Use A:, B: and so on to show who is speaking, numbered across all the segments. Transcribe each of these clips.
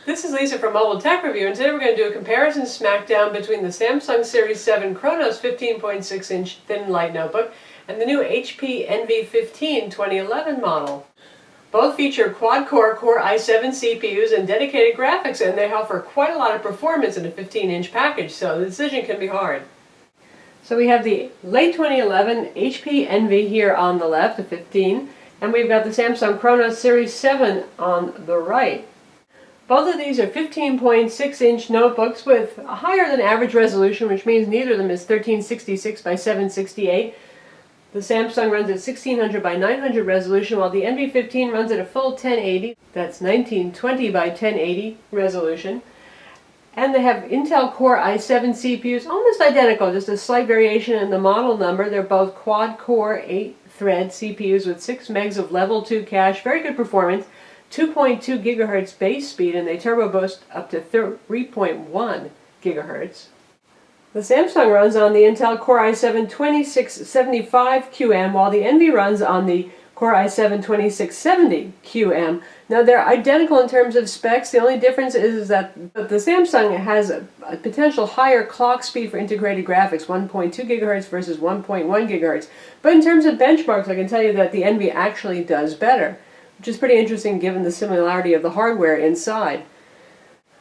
A: This is Lisa from Mobile Tech Review, and today we're going to do a comparison Smackdown between the Samsung Series 7 Chronos 15.6-inch thin light notebook and the new HP Envy 15 2011 model. Both feature quad-core Core i7 CPUs and dedicated graphics, and they offer quite a lot of performance in a 15-inch package, so the decision can be hard. So we have the late 2011 HP Envy here on the left, the 15, and we've got the Samsung Chronos Series 7 on the right. Both of these are 15.6-inch notebooks with a higher than average resolution, which means neither of them is 1366 by 768. The Samsung runs at 1600 by 900 resolution, while the Envy 15 runs at a full 1080. That's 1920 by 1080 resolution. And they have Intel Core i7 CPUs, almost identical, just a slight variation in the model number. They're both quad-core 8-thread CPUs with 6 megs of level 2 cache, very good performance. 2.2 gigahertz base speed, and they turbo boost up to 3.1 gigahertz. The Samsung runs on the Intel Core i7 2675QM, while the Envy runs on the Core i7 2670QM. Now they're identical in terms of specs. The only difference is that the Samsung has a potential higher clock speed for integrated graphics, 1.2 gigahertz versus 1.1 gigahertz. But in terms of benchmarks, I can tell you that the Envy actually does better, which is pretty interesting given the similarity of the hardware inside.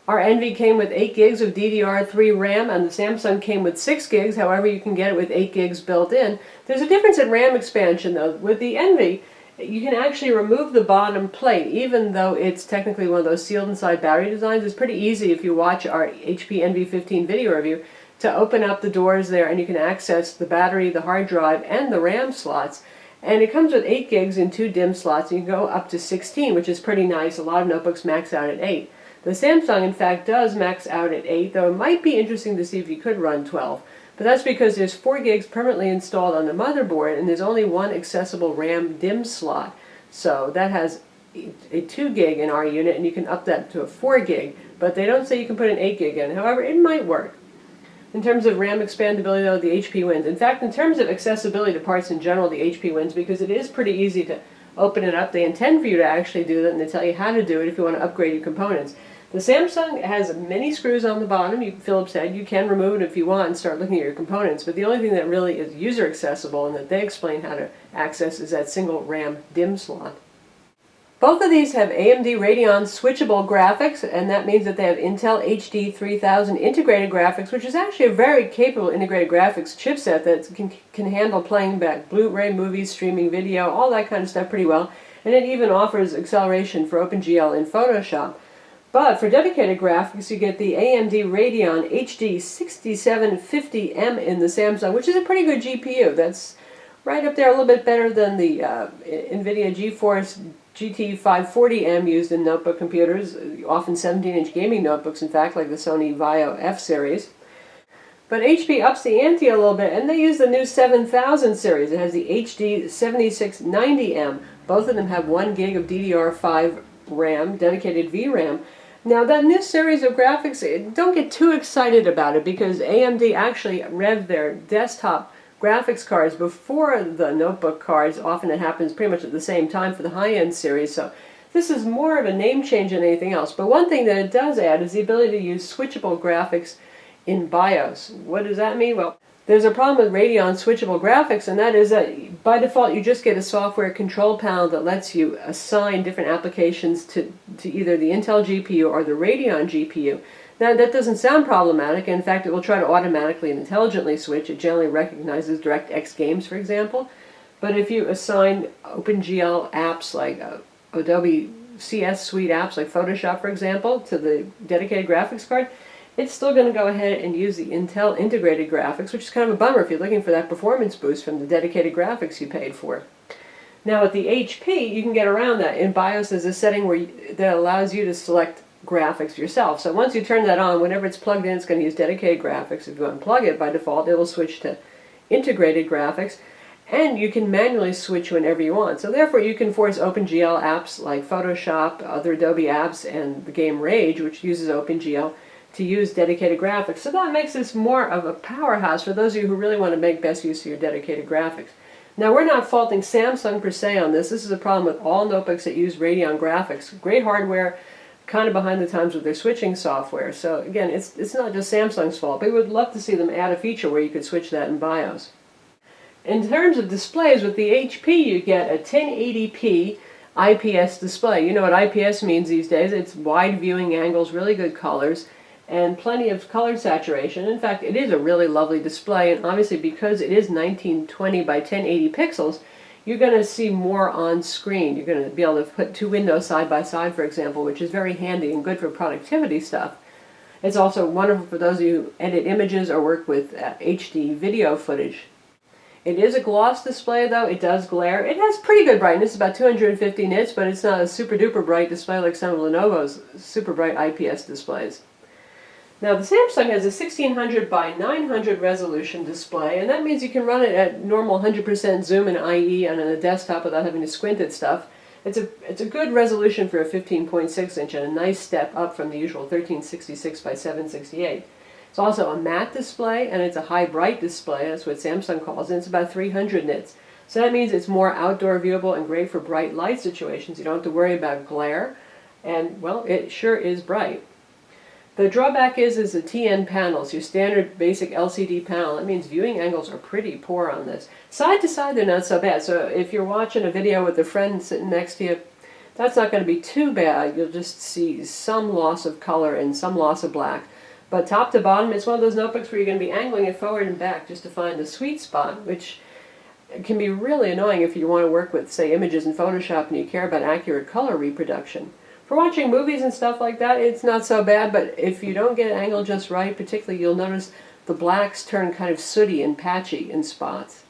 A: Our Envy came with 8 gigs of DDR3 RAM, and the Samsung came with 6 gigs, however you can get it with 8 gigs built in. There's a difference in RAM expansion though. With the Envy, you can actually remove the bottom plate, even though it's technically one of those sealed inside battery designs. It's pretty easy if you watch our HP Envy 15 video review to open up the doors there, and you can access the battery, the hard drive, and the RAM slots. And it comes with 8 gigs in 2 DIMM slots, and you can go up to 16, which is pretty nice. A lot of notebooks max out at 8. The Samsung, in fact, does max out at 8, though it might be interesting to see if you could run 12. But that's because there's 4 gigs permanently installed on the motherboard, and there's only one accessible RAM DIMM slot. So that has a 2 gig in our unit, and you can up that to a 4 gig. But they don't say you can put an 8 gig in. However, it might work. In terms of RAM expandability, though, the HP wins. In fact, in terms of accessibility to parts in general, the HP wins because it is pretty easy to open it up. They intend for you to actually do that, and they tell you how to do it if you want to upgrade your components. The Samsung has many screws on the bottom. Philips said you can remove it if you want and start looking at your components, but the only thing that really is user accessible and that they explain how to access is that single RAM DIMM slot. Both of these have AMD Radeon Switchable Graphics, and that means that they have Intel HD 3000 integrated graphics, which is actually a very capable integrated graphics chipset that can handle playing back Blu-ray movies, streaming video, all that kind of stuff pretty well, and it even offers acceleration for OpenGL in Photoshop. But for dedicated graphics, you get the AMD Radeon HD 6750M in the Samsung, which is a pretty good GPU. That's right up there, a little bit better than the NVIDIA GeForce GT 540M used in notebook computers, often 17-inch gaming notebooks, in fact, like the Sony Vaio F series. But HP ups the ante a little bit, and they use the new 7000 series. It has the HD 7690M. Both of them have 1 gig of DDR5 RAM, dedicated VRAM. Now, that new series of graphics, don't get too excited about it because AMD actually revved their desktop graphics cards before the notebook cards. Often it happens pretty much at the same time for the high-end series, so this is more of a name change than anything else. But one thing that it does add is the ability to use switchable graphics in BIOS. What does that mean? Well, there's a problem with Radeon switchable graphics, and that is that by default you just get a software control panel that lets you assign different applications to either the Intel GPU or the Radeon GPU. Now, that doesn't sound problematic. In fact, it will try to automatically and intelligently switch. It generally recognizes DirectX games, for example. But if you assign OpenGL apps like Adobe CS Suite apps like Photoshop, for example, to the dedicated graphics card, it's still going to go ahead and use the Intel integrated graphics, which is kind of a bummer if you're looking for that performance boost from the dedicated graphics you paid for. Now, with the HP, you can get around that. In BIOS, there's a setting that allows you to select graphics yourself. So once you turn that on, whenever it's plugged in, it's going to use dedicated graphics. If you unplug it, by default, it will switch to integrated graphics, and you can manually switch whenever you want. So therefore, you can force OpenGL apps like Photoshop, other Adobe apps, and the game Rage, which uses OpenGL, to use dedicated graphics. So that makes this more of a powerhouse for those of you who really want to make best use of your dedicated graphics. Now, we're not faulting Samsung per se on this. This is a problem with all notebooks that use Radeon graphics. Great hardware, kind of behind the times with their switching software. So again, it's not just Samsung's fault, but we would love to see them add a feature where you could switch that in BIOS. In terms of displays, with the HP you get a 1080p IPS display. You know what IPS means these days. It's wide viewing angles, really good colors, and plenty of color saturation. In fact, it is a really lovely display, and obviously because it is 1920 by 1080 pixels, you're going to see more on screen. You're going to be able to put two windows side by side, for example, which is very handy and good for productivity stuff. It's also wonderful for those of you who edit images or work with HD video footage. It is a gloss display, though. It does glare. It has pretty good brightness, about 250 nits, but it's not a super duper bright display like some of Lenovo's super bright IPS displays. Now the Samsung has a 1600 by 900 resolution display, and that means you can run it at normal 100% zoom and IE on a desktop without having to squint at stuff. It's a good resolution for a 15.6 inch and a nice step up from the usual 1366 by 768. It's also a matte display, and it's a high bright display. That's what Samsung calls it. It's about 300 nits. So that means it's more outdoor viewable and great for bright light situations. You don't have to worry about glare, and well, it sure is bright. The drawback is the TN panels, your standard basic LCD panel. That means viewing angles are pretty poor on this. Side to side, they're not so bad. So if you're watching a video with a friend sitting next to you, that's not going to be too bad. You'll just see some loss of color and some loss of black. But top to bottom, it's one of those notebooks where you're going to be angling it forward and back just to find the sweet spot, which can be really annoying if you want to work with, say, images in Photoshop and you care about accurate color reproduction. For watching movies and stuff like that, it's not so bad, but if you don't get it angled just right, particularly you'll notice the blacks turn kind of sooty and patchy in spots.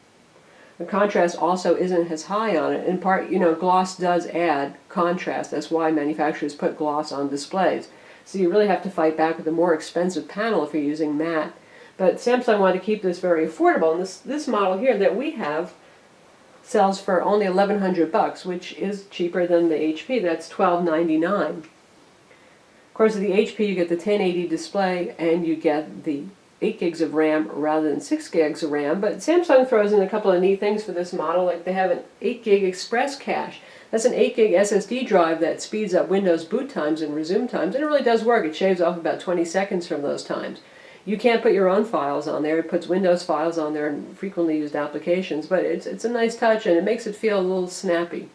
A: The contrast also isn't as high on it. In part, gloss does add contrast. That's why manufacturers put gloss on displays. So you really have to fight back with a more expensive panel if you're using matte. But Samsung wanted to keep this very affordable, and this model here that we have sells for only $1,100, which is cheaper than the HP. That's $1,299. Of course, with the HP you get the 1080 display and you get the 8 gigs of RAM rather than 6 gigs of RAM, but Samsung throws in a couple of neat things for this model, like they have an 8 gig express cache. That's an 8 gig SSD drive that speeds up Windows boot times and resume times, and it really does work. It shaves off about 20 seconds from those times. You can't put your own files on there. It puts Windows files on there and frequently used applications, but it's a nice touch and it makes it feel a little snappy.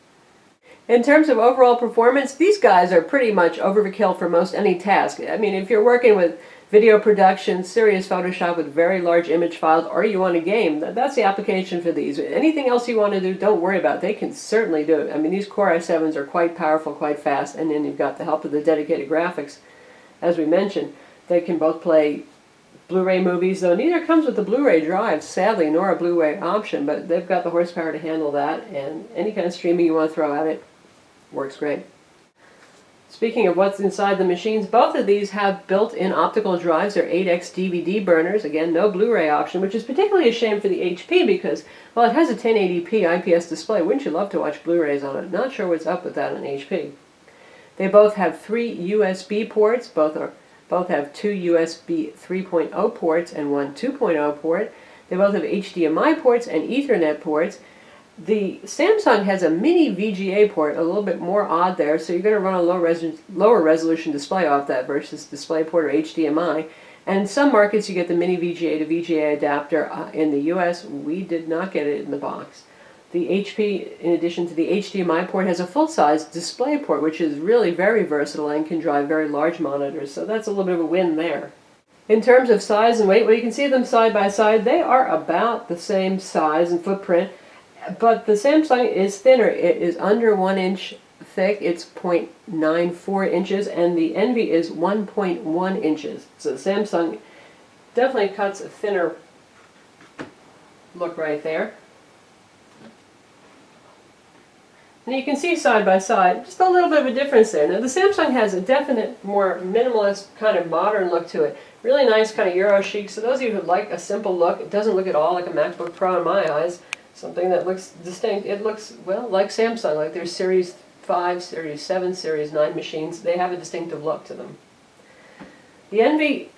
A: In terms of overall performance, these guys are pretty much overkill for most any task. I mean, if you're working with video production, serious Photoshop with very large image files, or you want a game, that's the application for these. Anything else you want to do, don't worry about it. They can certainly do it. I mean, these Core i7s are quite powerful, quite fast, and then you've got the help of the dedicated graphics. As we mentioned, they can both play Blu-ray movies, though neither comes with the Blu-ray drive, sadly, nor a Blu-ray option, but they've got the horsepower to handle that, and any kind of streaming you want to throw at it works great. Speaking of what's inside the machines, both of these have built-in optical drives. They're 8x DVD burners. Again, no Blu-ray option, which is particularly a shame for the HP because, well, it has a 1080p IPS display. Wouldn't you love to watch Blu-rays on it? Not sure what's up with that on HP. They both have 3 USB ports. Both have 2 USB 3.0 ports and 1 2.0 port. They both have HDMI ports and Ethernet ports. The Samsung has a mini VGA port, a little bit more odd there, so you're going to run a lower resolution display off that versus DisplayPort or HDMI. And in some markets you get the mini VGA to VGA adapter. In the US, we did not get it in the box. The HP, in addition to the HDMI port, has a full-size display port, which is really very versatile and can drive very large monitors, so that's a little bit of a win there. In terms of size and weight, well, you can see them side by side. They are about the same size and footprint, but the Samsung is thinner. It is under 1 inch thick. It's 0.94 inches, and the Envy is 1.1 inches. So the Samsung definitely cuts a thinner look right there. And you can see side by side, just a little bit of a difference there. Now the Samsung has a definite, more minimalist, kind of modern look to it. Really nice kind of Euro chic. So those of you who like a simple look, it doesn't look at all like a MacBook Pro in my eyes. Something that looks distinct. It looks, well, like Samsung, like their Series 5, Series 7, Series 9 machines. They have a distinctive look to them. The Envy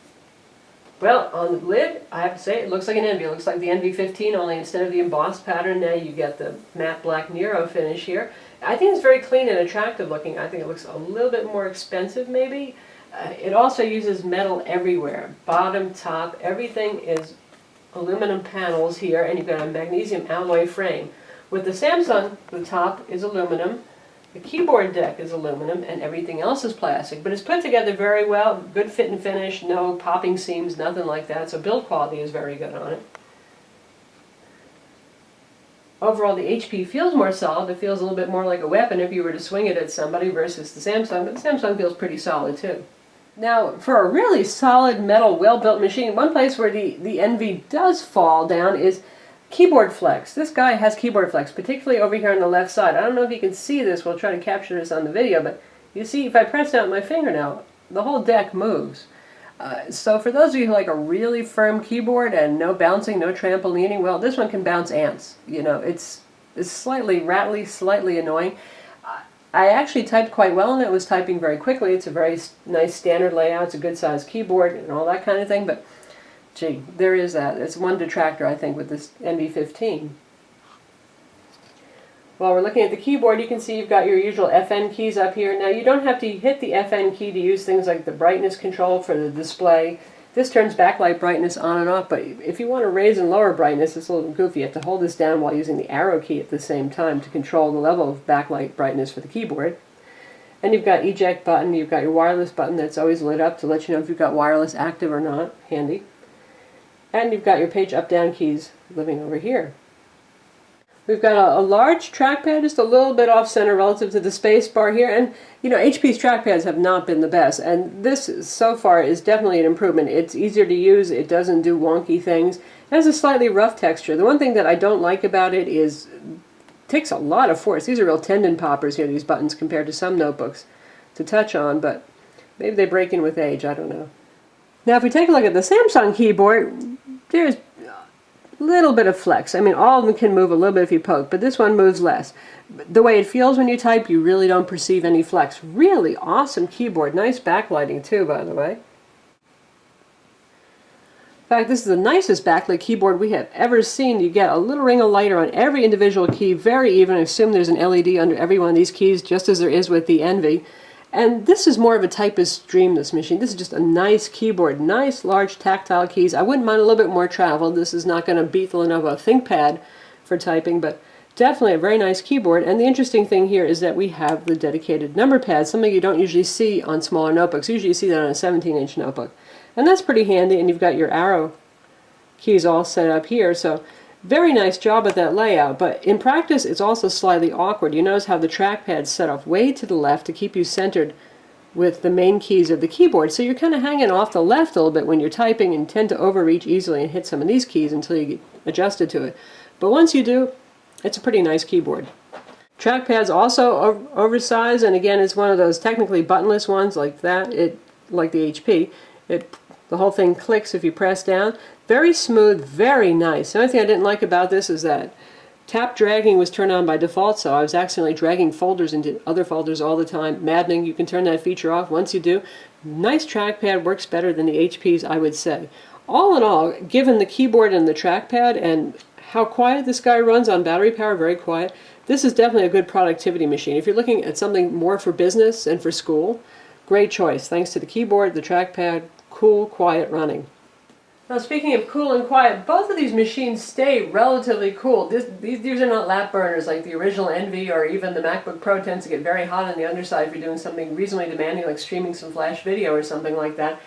A: Well, on the lid, I have to say, it looks like an Envy. It looks like the NV15, only instead of the embossed pattern, now you get the matte black Nero finish here. I think it's very clean and attractive looking. I think it looks a little bit more expensive, maybe. It also uses metal everywhere. Bottom, top, everything is aluminum panels here, and you've got a magnesium alloy frame. With the Samsung, the top is aluminum, the keyboard deck is aluminum, and everything else is plastic. But it's put together very well, good fit and finish, no popping seams, nothing like that, so build quality is very good on it. Overall, the HP feels more solid. It feels a little bit more like a weapon if you were to swing it at somebody versus the Samsung, but the Samsung feels pretty solid too. Now, for a really solid metal, well-built machine, one place where the Envy does fall down is keyboard flex. This guy has keyboard flex, particularly over here on the left side. I don't know if you can see this. We'll try to capture this on the video, but you see if I press down my finger now, the whole deck moves. So for those of you who like a really firm keyboard and no bouncing, no trampolining, well, this one can bounce ants. You know, it's slightly rattly, slightly annoying. I actually typed quite well and it was typing very quickly. It's a very nice standard layout. It's a good sized keyboard and all that kind of thing, but gee, there is that. It's one detractor, I think, with this NV15. While we're looking at the keyboard, you can see you've got your usual FN keys up here. Now, you don't have to hit the FN key to use things like the brightness control for the display. This turns backlight brightness on and off, but if you want to raise and lower brightness, it's a little goofy. You have to hold this down while using the arrow key at the same time to control the level of backlight brightness for the keyboard. And you've got eject button, you've got your wireless button that's always lit up to let you know if you've got wireless active or not, handy. And you've got your page up-down keys living over here. We've got a large trackpad, just a little bit off-center relative to the space bar here, and you know, HP's trackpads have not been the best, and this so far is definitely an improvement. It's easier to use, it doesn't do wonky things, it has a slightly rough texture. The one thing that I don't like about it is it takes a lot of force. These are real tendon poppers here, these buttons, compared to some notebooks to touch on, but maybe they break in with age, I don't know. Now if we take a look at the Samsung keyboard, there's a little bit of flex. I mean, all of them can move a little bit if you poke, but this one moves less. The way it feels when you type, you really don't perceive any flex. Really awesome keyboard. Nice backlighting too, by the way. In fact, this is the nicest backlit keyboard we have ever seen. You get a little ring of light on every individual key, very even. I assume there's an LED under every one of these keys, just as there is with the Envy. And this is more of a typist's dream, this machine. This is just a nice keyboard, nice large tactile keys. I wouldn't mind a little bit more travel. This is not going to beat the Lenovo ThinkPad for typing, but definitely a very nice keyboard. And the interesting thing here is that we have the dedicated number pad, something you don't usually see on smaller notebooks. Usually you see that on a 17-inch notebook. And that's pretty handy, and you've got your arrow keys all set up here, so very nice job with that layout, but in practice it's also slightly awkward. You notice how the trackpad's set off way to the left to keep you centered with the main keys of the keyboard, so you're kind of hanging off the left a little bit when you're typing and tend to overreach easily and hit some of these keys until you get adjusted to it. But once you do, it's a pretty nice keyboard. Trackpad's also oversized, and again it's one of those technically buttonless ones like that, like the HP. The whole thing clicks if you press down. Very smooth, very nice. The only thing I didn't like about this is that tap dragging was turned on by default, so I was accidentally dragging folders into other folders all the time. Maddening. You can turn that feature off once you do. Nice trackpad, works better than the HP's, I would say. All in all, given the keyboard and the trackpad and how quiet this guy runs on battery power, very quiet, this is definitely a good productivity machine. If you're looking at something more for business and for school, great choice. Thanks to the keyboard, the trackpad, cool, quiet running. Now speaking of cool and quiet, both of these machines stay relatively cool. These are not lap burners like the original Envy or even the MacBook Pro tends to get very hot on the underside if you're doing something reasonably demanding like streaming some flash video or something like that.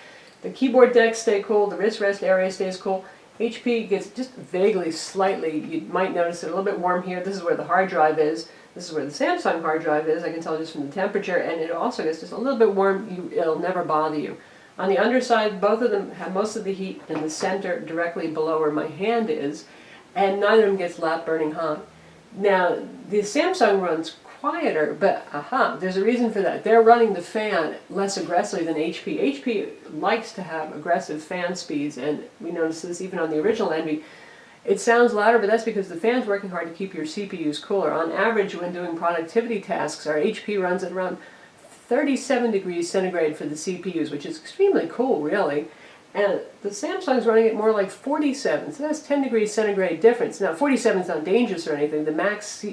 A: The keyboard decks stay cool, the wrist rest area stays cool. HP gets just vaguely, slightly, you might notice it a little bit warm here. This is where the hard drive is. This is where the Samsung hard drive is, I can tell just from the temperature, and it also gets just a little bit warm. It'll never bother you. On the underside, both of them have most of the heat in the center directly below where my hand is, and neither of them gets lap burning hot. Now, the Samsung runs quieter, but there's a reason for that. They're running the fan less aggressively than HP. HP likes to have aggressive fan speeds, and we notice this even on the original Envy. It sounds louder, but that's because the fan's working hard to keep your CPUs cooler. On average, when doing productivity tasks, our HP runs at around 37 degrees centigrade for the CPUs, which is extremely cool, really. And the Samsung's running it more like 47, so that's 10 degrees centigrade difference. Now 47 is not dangerous or anything. The max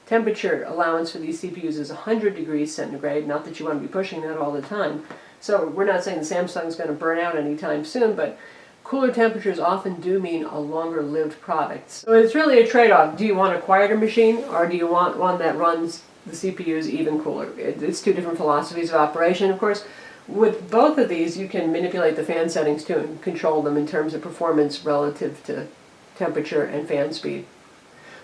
A: temperature allowance for these CPUs is 100 degrees centigrade, not that you want to be pushing that all the time. So we're not saying the Samsung's going to burn out anytime soon, but cooler temperatures often do mean a longer lived product. So it's really a trade-off. Do you want a quieter machine, or do you want one that runs the CPUs even cooler? It's two different philosophies of operation. Of course, with both of these you can manipulate the fan settings too and control them in terms of performance relative to temperature and fan speed.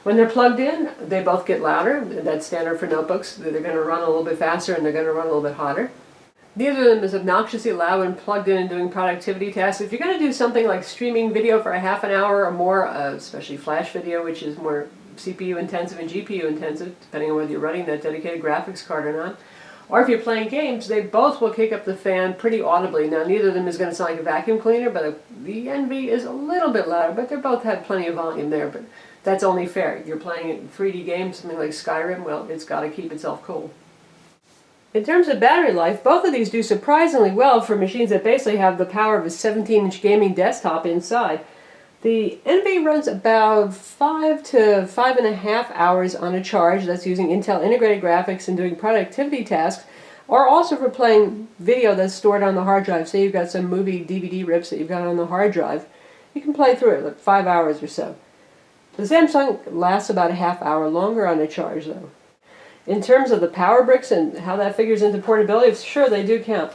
A: When they're plugged in, they both get louder. That's standard for notebooks. They're going to run a little bit faster and they're going to run a little bit hotter. Neither of them is obnoxiously loud when plugged in and doing productivity tasks. If you're going to do something like streaming video for a half an hour or more, especially flash video, which is more CPU intensive and GPU intensive, depending on whether you're running that dedicated graphics card or not, or if you're playing games, they both will kick up the fan pretty audibly. Now, neither of them is going to sound like a vacuum cleaner, but the Envy is a little bit louder, but they both have plenty of volume there. But that's only fair. You're playing a 3D game, something like Skyrim, well, it's got to keep itself cool. In terms of battery life, both of these do surprisingly well for machines that basically have the power of a 17-inch gaming desktop inside. The Envy runs about 5 to 5.5 hours on a charge. That's using Intel integrated graphics and doing productivity tasks, or also for playing video that's stored on the hard drive. Say you've got some movie DVD rips that you've got on the hard drive. You can play through it, like 5 hours or so. The Samsung lasts about a half hour longer on a charge, though. In terms of the power bricks and how that figures into portability, sure, they do count.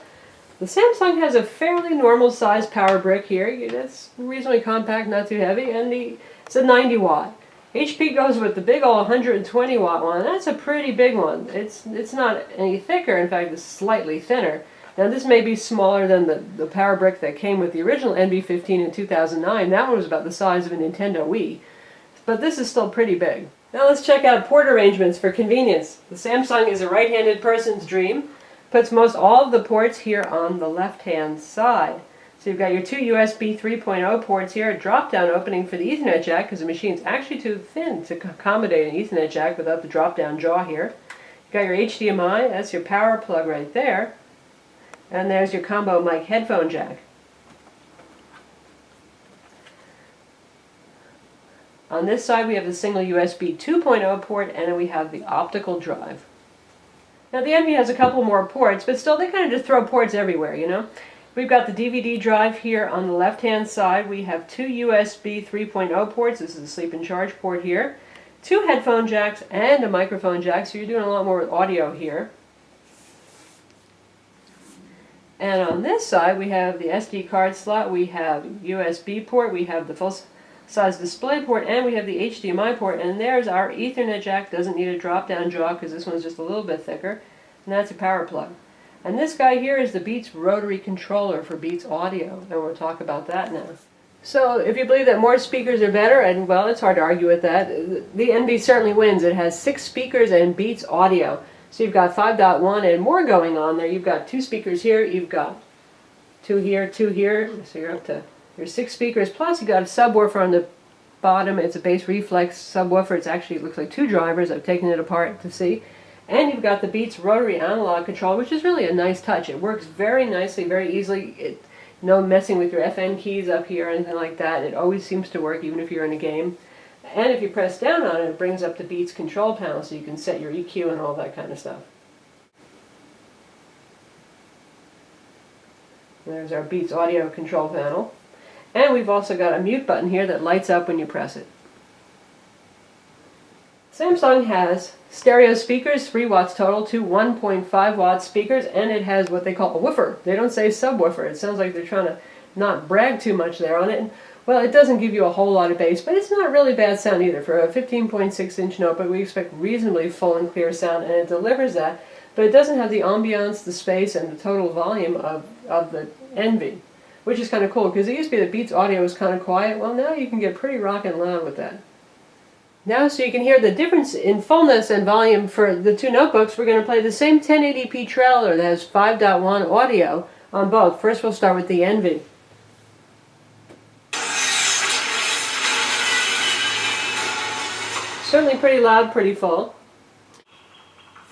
A: The Samsung has a fairly normal size power brick here. It's reasonably compact, not too heavy, and it's a 90 watt. HP goes with the big old 120 watt one. That's a pretty big one. It's not any thicker, in fact it's slightly thinner. Now this may be smaller than the power brick that came with the original NV15 in 2009. That one was about the size of a Nintendo Wii. But this is still pretty big. Now let's check out port arrangements for convenience. The Samsung is a right-handed person's dream. Puts most all of the ports here on the left-hand side. So you've got your two USB 3.0 ports here, a drop-down opening for the Ethernet jack, because the machine's actually too thin to accommodate an Ethernet jack without the drop-down jaw here. You've got your HDMI, that's your power plug right there. And there's your combo mic headphone jack. On this side we have the single USB 2.0 port, and then we have the optical drive. Now the Envy has a couple more ports, but still they kind of just throw ports everywhere, you know. We've got the DVD drive here on the left-hand side. We have two USB 3.0 ports. This is a sleep and charge port here. Two headphone jacks and a microphone jack, so you're doing a lot more with audio here. And on this side we have the SD card slot, we have USB port, we have the full-size display port, and we have the HDMI port, and there's our Ethernet jack. Doesn't need a drop-down jaw because this one's just a little bit thicker, and that's a power plug. And this guy here is the Beats rotary controller for Beats audio, and we'll talk about that now. So if you believe that more speakers are better, and well, it's hard to argue with that, the Envy certainly wins. It has 6 speakers and Beats audio. So you've got 5.1 and more going on there. You've got 2 speakers here, you've got 2 here, 2 here, so you're up to your 6 speakers, plus you've got a subwoofer on the bottom. It's a bass reflex subwoofer. It looks like 2 drivers. I've taken it apart to see. And you've got the Beats rotary analog control, which is really a nice touch. It works very nicely, very easily. No messing with your FN keys up here or anything like that. It always seems to work, even if you're in a game. And if you press down on it, it brings up the Beats control panel, so you can set your EQ and all that kind of stuff. There's our Beats audio control panel. And we've also got a mute button here that lights up when you press it. Samsung has stereo speakers, 3 watts total, 2 1.5 watt speakers, and it has what they call a woofer. They don't say subwoofer. It sounds like they're trying to not brag too much there on it. And, well, it doesn't give you a whole lot of bass, but it's not really bad sound either. For a 15.6-inch notebook, we expect reasonably full and clear sound, and it delivers that, but it doesn't have the ambiance, the space, and the total volume of the Envy, which is kind of cool, because it used to be that Beats audio was kind of quiet. Well, now you can get pretty rockin' loud with that. Now, so you can hear the difference in fullness and volume for the 2 notebooks, we're going to play the same 1080p trailer that has 5.1 audio on both. First we'll start with the Envy. Certainly pretty loud, pretty full.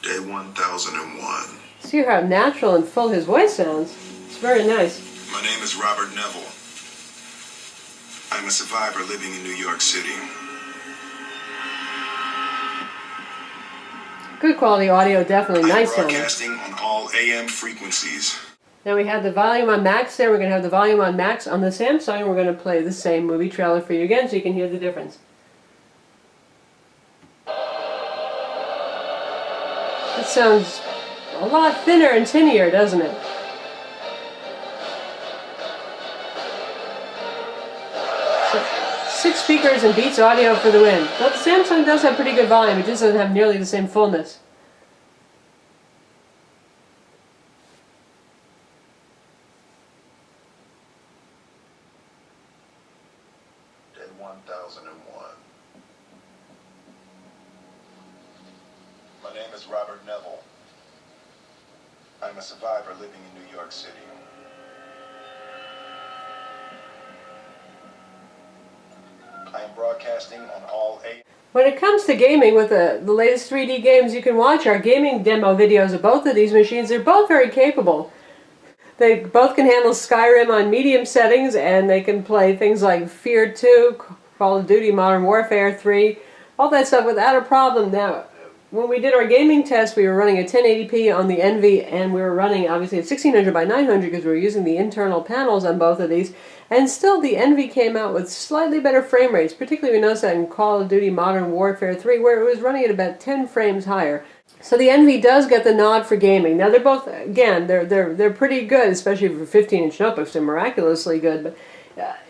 B: Day 1001.
A: See how natural and full his voice sounds. It's very nice.
B: My name is Robert Neville. I'm a survivor living in New York City.
A: Good quality audio, definitely
B: I'm
A: nice sounding.
B: broadcasting on all AM frequencies.
A: Now we have the volume on max there. We're going to have the volume on max on the Samsung, and we're going to play the same movie trailer for you again so you can hear the difference. It sounds a lot thinner and tinnier, doesn't it? So, 6 speakers and Beats audio for the win. But the Samsung does have pretty good volume, it just doesn't have nearly the same fullness.
B: Day 1001. My name is Robert Neville. I'm a survivor living in New York City. I am broadcasting on all AM.
A: When it comes to gaming, with the latest 3D games you can watch, our gaming demo videos of both of these machines, they're both very capable. They both can handle Skyrim on medium settings, and they can play things like Fear 2, Call of Duty Modern Warfare 3, all that stuff without a problem. Now, when we did our gaming test, we were running at 1080p on the Envy, and we were running obviously at 1600 by 900 because we were using the internal panels on both of these. And still, the Envy came out with slightly better frame rates. Particularly, we noticed that in Call of Duty Modern Warfare 3, where it was running at about 10 frames higher. So the Envy does get the nod for gaming. Now they're both, again, they're pretty good, especially for 15-inch notebooks. They're miraculously good. But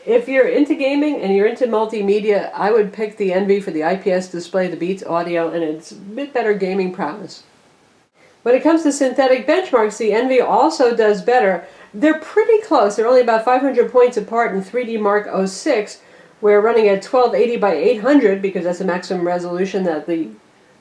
A: if you're into gaming and you're into multimedia, I would pick the Envy for the IPS display, the Beats audio, and it's a bit better gaming prowess. When it comes to synthetic benchmarks, the Envy also does better. They're pretty close. They're only about 500 points apart in 3D Mark 06. We're running at 1280 by 800 because that's the maximum resolution that the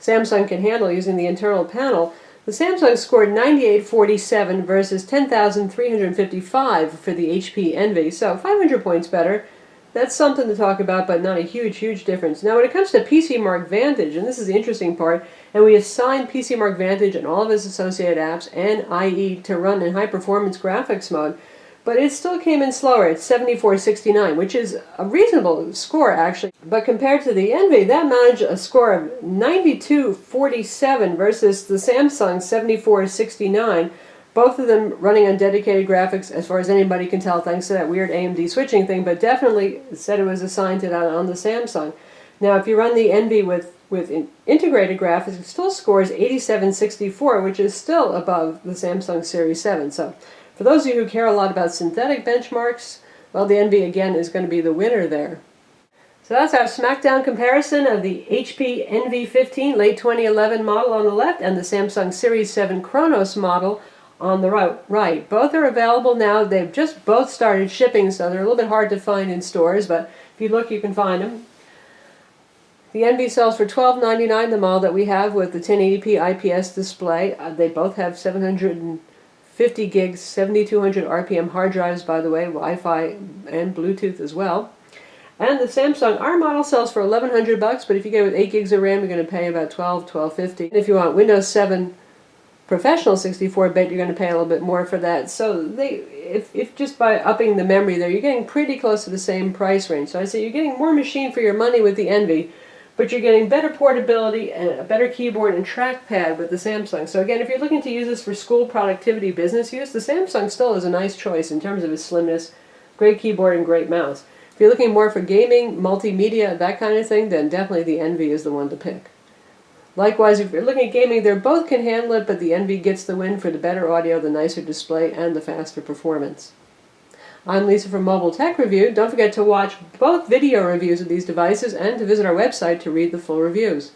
A: Samsung can handle using the internal panel. The Samsung scored 9847 versus 10,355 for the HP Envy, so 500 points better. That's something to talk about, but not a huge difference. Now, when it comes to PC Mark Vantage, and this is the interesting part, and we assigned PC Mark Vantage and all of its associated apps and IE to run in high-performance graphics mode, but it still came in slower at 7469, which is a reasonable score, actually. But compared to the Envy, that managed a score of 9247 versus the Samsung 7469. Both of them running on dedicated graphics, as far as anybody can tell, thanks to that weird AMD switching thing, but definitely said it was assigned to that on the Samsung. Now, if you run the Envy with integrated graphics, it still scores 8764, which is still above the Samsung Series 7. So, for those of you who care a lot about synthetic benchmarks, well, the Envy, again, is going to be the winner there. So that's our Smackdown comparison of the HP NV15 late 2011 model on the left and the Samsung Series 7 Chronos model on the right. Both are available now. They've just both started shipping, so they're a little bit hard to find in stores, but if you look, you can find them. The Envy sells for $12.99, the model that we have with the 1080p IPS display. They both have 750 gigs, 7200 RPM hard drives, by the way, Wi-Fi and Bluetooth as well. And the Samsung, our model sells for $1,100, but if you go with 8 gigs of RAM, you're going to pay about $12.50. If you want Windows 7 Professional 64-bit, you're going to pay a little bit more for that. So if just by upping the memory there, you're getting pretty close to the same price range. So I say you're getting more machine for your money with the Envy, but you're getting better portability and a better keyboard and trackpad with the Samsung. So again, if you're looking to use this for school productivity business use, the Samsung still is a nice choice in terms of its slimness, great keyboard and great mouse. If you're looking more for gaming, multimedia, that kind of thing, then definitely the Envy is the one to pick. Likewise, if you're looking at gaming, they both can handle it, but the Envy gets the win for the better audio, the nicer display, and the faster performance. I'm Lisa from Mobile Tech Review. Don't forget to watch both video reviews of these devices and to visit our website to read the full reviews.